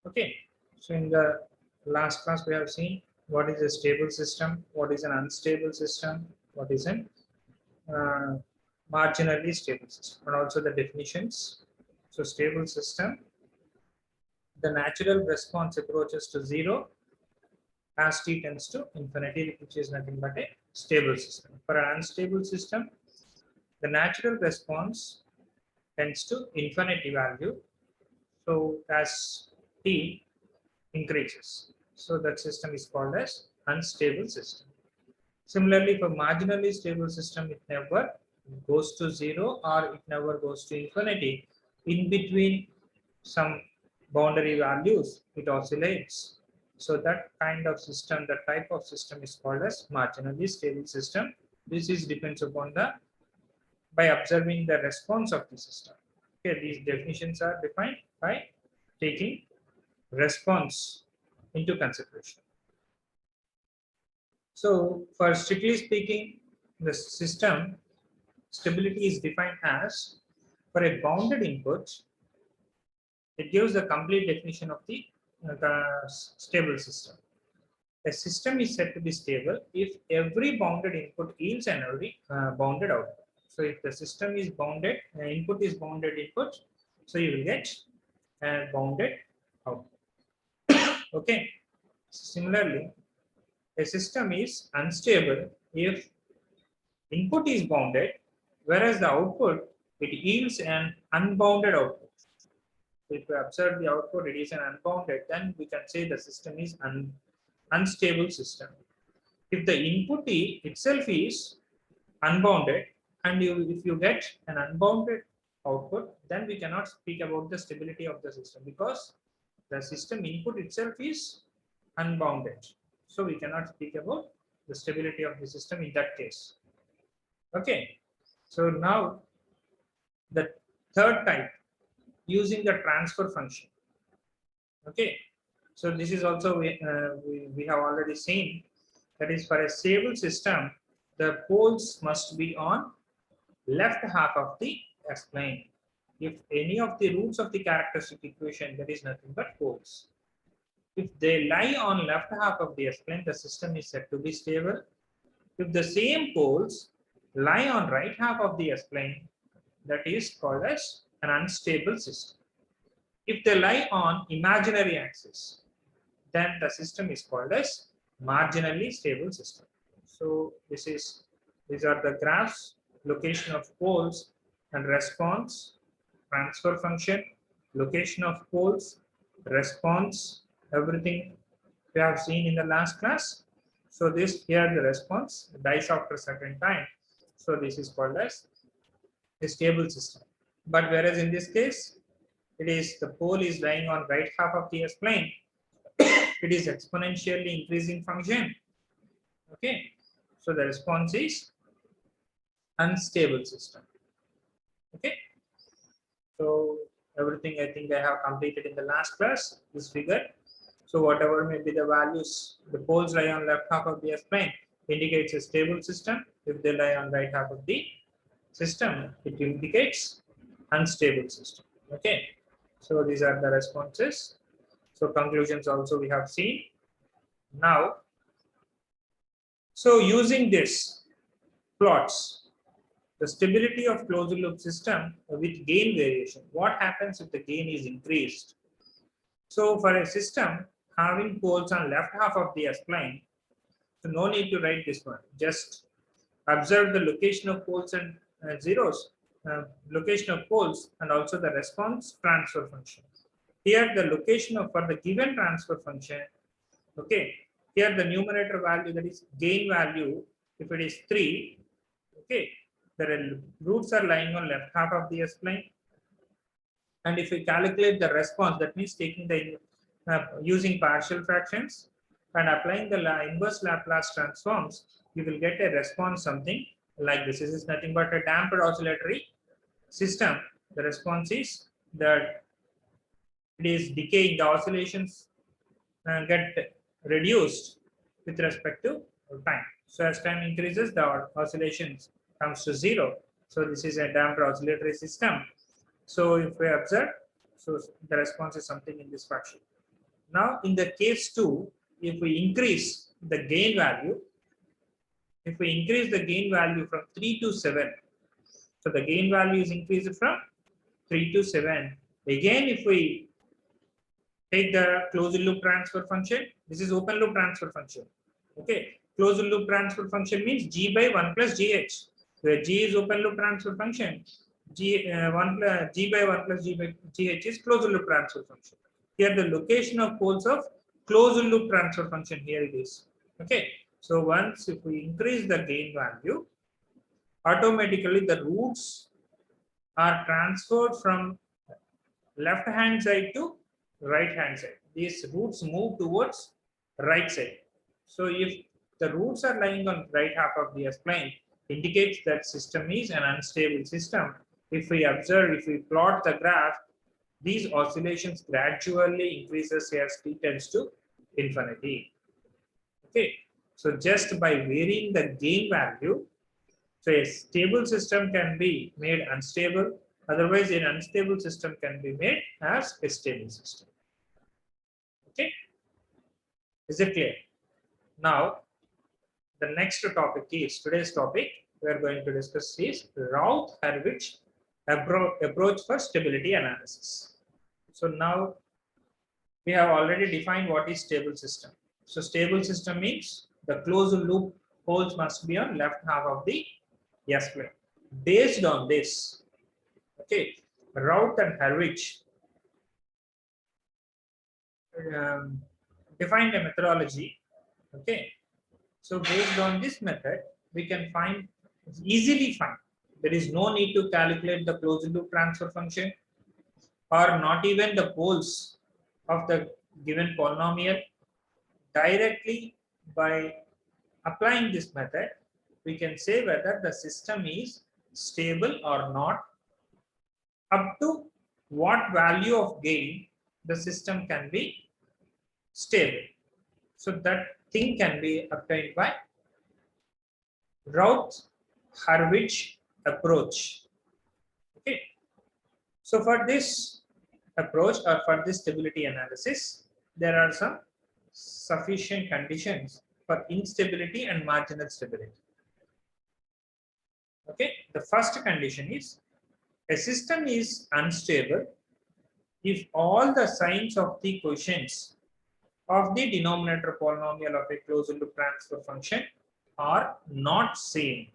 Okay, so in the last class we have seen what is a stable system, what is an unstable system, what is an uh, marginally stable system, and also the definitions. So stable system, the natural response approaches to zero as t tends to infinity, which is nothing but a stable system. For an unstable system, the natural response tends to infinity value. So as t increases, so that system is called as unstable system. Similarly, for marginally stable system, it never goes to zero or it never goes to infinity. In between some boundary values, it oscillates. So that kind of system, that type of system is called as marginally stable system. This is depends upon the by observing the response of the system. Okay, these definitions are defined by taking response into consideration. So for strictly speaking, the system stability is defined as for a bounded input, it gives the complete definition of the stable system. A system is said to be stable if every bounded input yields an every bounded output. So if the system is bounded, input is bounded input, so you will get a bounded output. Okay. Similarly, a system is unstable if input is bounded, whereas the output, it yields an unbounded output. If we observe the output, it is an unbounded, then we can say the system is unstable system. If the input itself is unbounded, and if you get an unbounded output, then we cannot speak about the stability of the system because the system input itself is unbounded. So we cannot speak about the stability of the system in that case. Okay, so now the third type, using the transfer function. Okay, so this is also we have already seen, that is for a stable system, the poles must be on left half of the x-plane. If any of the roots of the characteristic equation, that is nothing but poles. If they lie on left half of the x-plane, the system is said to be stable. If the same poles lie on right half of the s-plane, that is called as an unstable system. If they lie on imaginary axis, then the system is called as marginally stable system. So these are the graphs, location of poles and response, transfer function, location of poles, response, everything we have seen in the last class. So this here the response dies after a certain time. So this is called as a stable system. But whereas in this case, it is the pole is lying on right half of the s-plane, it is exponentially increasing function. Okay, so the response is unstable system. Okay, so everything I think I have completed in the last class, this figure. So whatever may be the values, the poles lie on left half of the s-plane indicates a stable system. If they lie on right half of the system, it indicates unstable system. Okay, so these are the responses. So conclusions also we have seen. Now, so using this plots the stability of closed loop system with gain variation. What happens if the gain is increased? So for a system having poles on left half of the s-plane, so no need to write this one. Just observe the location of poles and zeros, location of poles, and also the response transfer function. Here the location of for the given transfer function. Okay, here the numerator value, that is gain value, if it is 3, okay, the roots are lying on left half of the s-plane. And if we calculate the response, that means taking the using partial fractions and applying the inverse Laplace transforms, you will get a response something like this. This is nothing but a damped oscillatory system. The response is that it is decaying, the oscillations get reduced with respect to time. So as time increases, the oscillations comes to 0. So this is a damped oscillatory system. So if we observe, so the response is something in this fashion. Now in the case 2, if we increase the gain value, if we increase the gain value from 3 to 7, so the gain value is increased from 3 to 7. Again, if we take the closed loop transfer function, this is open loop transfer function. Okay, closed loop transfer function means G by 1 plus GH, where G is open loop transfer function, G by 1 plus G by GH is closed loop transfer function. Here the location of poles of closed loop transfer function, here it is. Okay, so once if we increase the gain value, automatically the roots are transferred from left hand side to right hand side. These roots move towards right side. So if the roots are lying on right half of the S-plane, indicates that system is an unstable system. If we observe, if we plot the graph, these oscillations gradually increases as t tends to infinity. Okay, so just by varying the gain value, so a stable system can be made unstable. Otherwise, an unstable system can be made as a stable system. Okay, is it clear? Now, the next topic is today's topic. We are going to discuss is Routh-Hurwitz approach for stability analysis. So now we have already defined what is stable system. So stable system means the closed loop holes must be on left half of the S-plane. Based on this, okay, Routh and Hurwitz defined a methodology. Okay, so based on this method, we can easily find. There is no need to calculate the closed loop transfer function or not even the poles of the given polynomial. Directly by applying this method, we can say whether the system is stable or not, up to what value of gain the system can be stable. So that thing can be obtained by Routh-Hurwitz approach. Okay. So for this approach or for this stability analysis, there are some sufficient conditions for instability and marginal stability. Okay. The first condition is a system is unstable if all the signs of the quotients of the denominator polynomial of a closed loop transfer function are not same.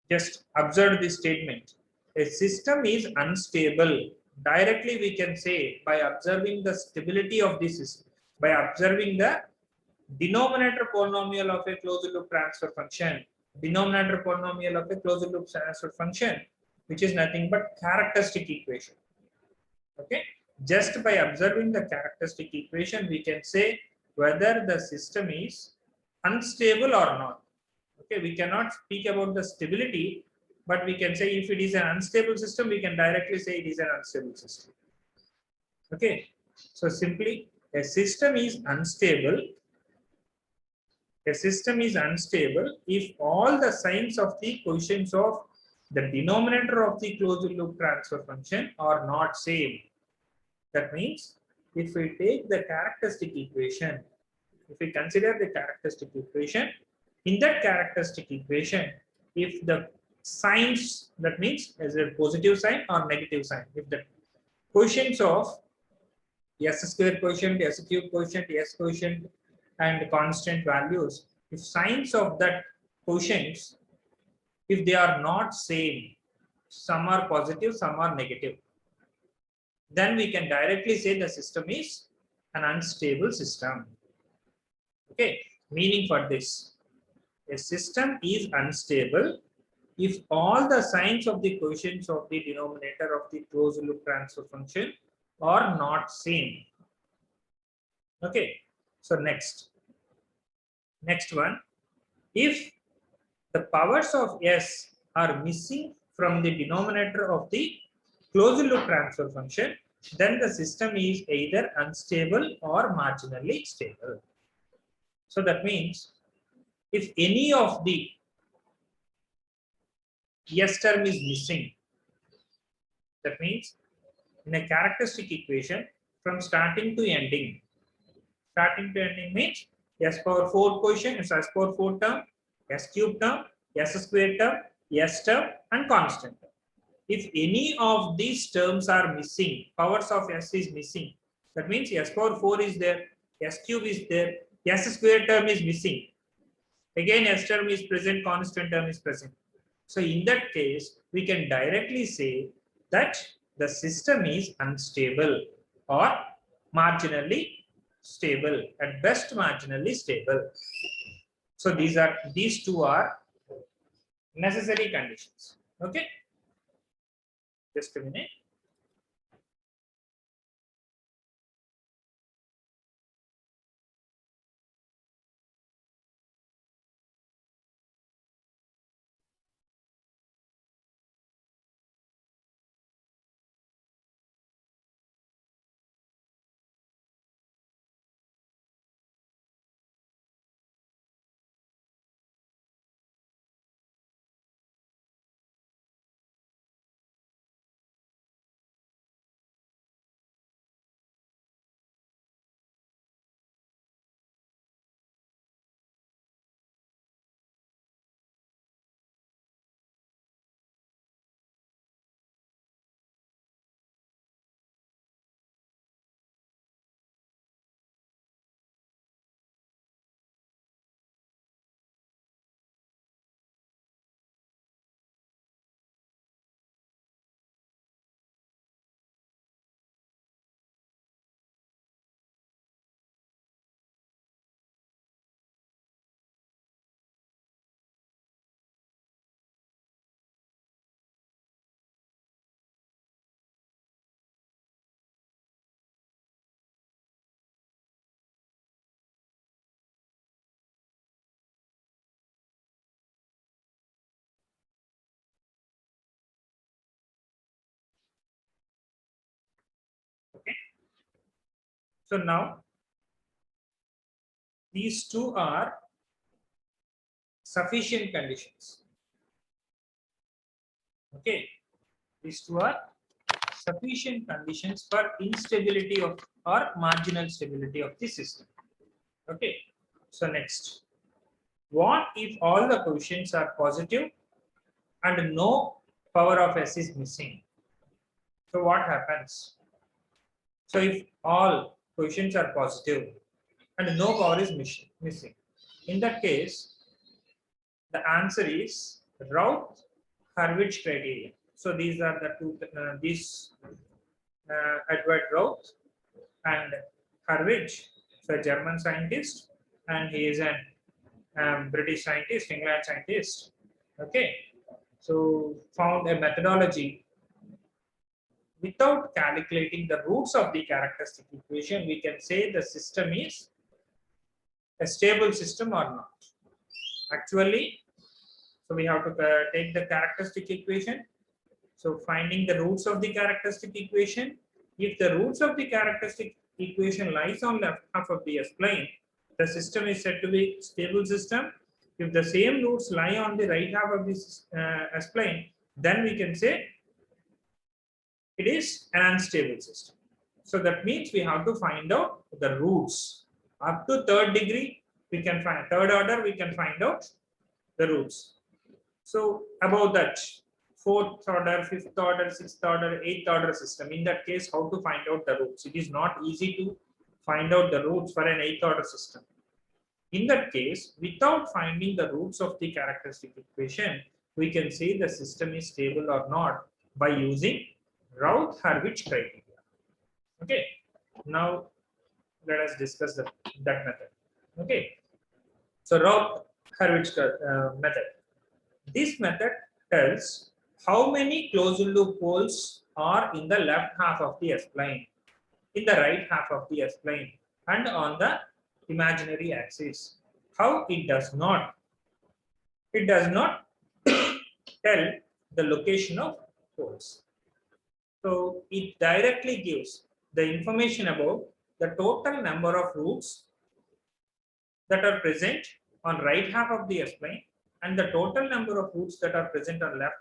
Just observe this statement. A system is unstable. Directly we can say by observing the stability of the system, by observing the denominator polynomial of a closed loop transfer function. Denominator polynomial of a closed loop transfer function, which is nothing but characteristic equation. Okay, just by observing the characteristic equation, we can say whether the system is unstable or not. Okay, we cannot speak about the stability, but we can say if it is an unstable system, we can directly say it is an unstable system. Okay, so simply a system is unstable. A system is unstable if all the signs of the quotients of the denominator of the closed loop transfer function are not same. That means if we take the characteristic equation, if we consider the characteristic equation, in that characteristic equation, if the signs, that means as a positive sign or negative sign, if the quotients of S square quotient, S cube quotient, S quotient, and constant values, if signs of that quotients, if they are not same, some are positive, some are negative, then we can directly say the system is an unstable system. Okay, meaning for this, a system is unstable if all the signs of the quotients of the denominator of the closed loop transfer function are not same. Okay, so next one, if the powers of S are missing from the denominator of the closed loop transfer function, then the system is either unstable or marginally stable. So that means if any of the S term is missing, that means in a characteristic equation, from starting to ending. Starting to ending means s power 4 quotient is s power 4 term, s cube term, s square term, s term, and constant term. If any of these terms are missing, powers of s is missing, that means s power 4 is there, s cube is there, s square term is missing. Again, s term is present, constant term is present. So in that case, we can directly say that the system is unstable or marginally stable, at best marginally stable. So these two are necessary conditions. Okay, just a minute. Okay. So now these two are sufficient conditions. Okay, these two are sufficient conditions for instability of or marginal stability of the system. Okay, so next, what if all the quotients are positive and no power of s is missing? So what happens? So if all quotients are positive and no power is missing, in that case, the answer is Routh Hurwitz criteria. So these are the two, Edward Routh and Hurwitz, so a German scientist, and he is a British scientist, England scientist. Okay, so found a methodology without calculating the roots of the characteristic equation. We can say the system is a stable system or not. Actually, so we have to take the characteristic equation. So finding the roots of the characteristic equation. If the roots of the characteristic equation lies on left half of the S-plane, the system is said to be stable system. If the same roots lie on the right half of this S-plane, then we can say it is an unstable system. So that means we have to find out the roots. Up to third degree, we can find third order, we can find out the roots. So above that, fourth order, fifth order, sixth order, eighth order system. In that case, how to find out the roots? It is not easy to find out the roots for an eighth order system. In that case, without finding the roots of the characteristic equation, we can say the system is stable or not by using Routh Hurwitz criteria. Okay. Now let us discuss that method. Okay. So Routh Hurwitz method. This method tells how many closed loop poles are in the left half of the S-plane, in the right half of the S-plane, and on the imaginary axis. How it does not tell the location of poles. So it directly gives the information about the total number of roots that are present on right half of the S-plane and the total number of roots that are present on left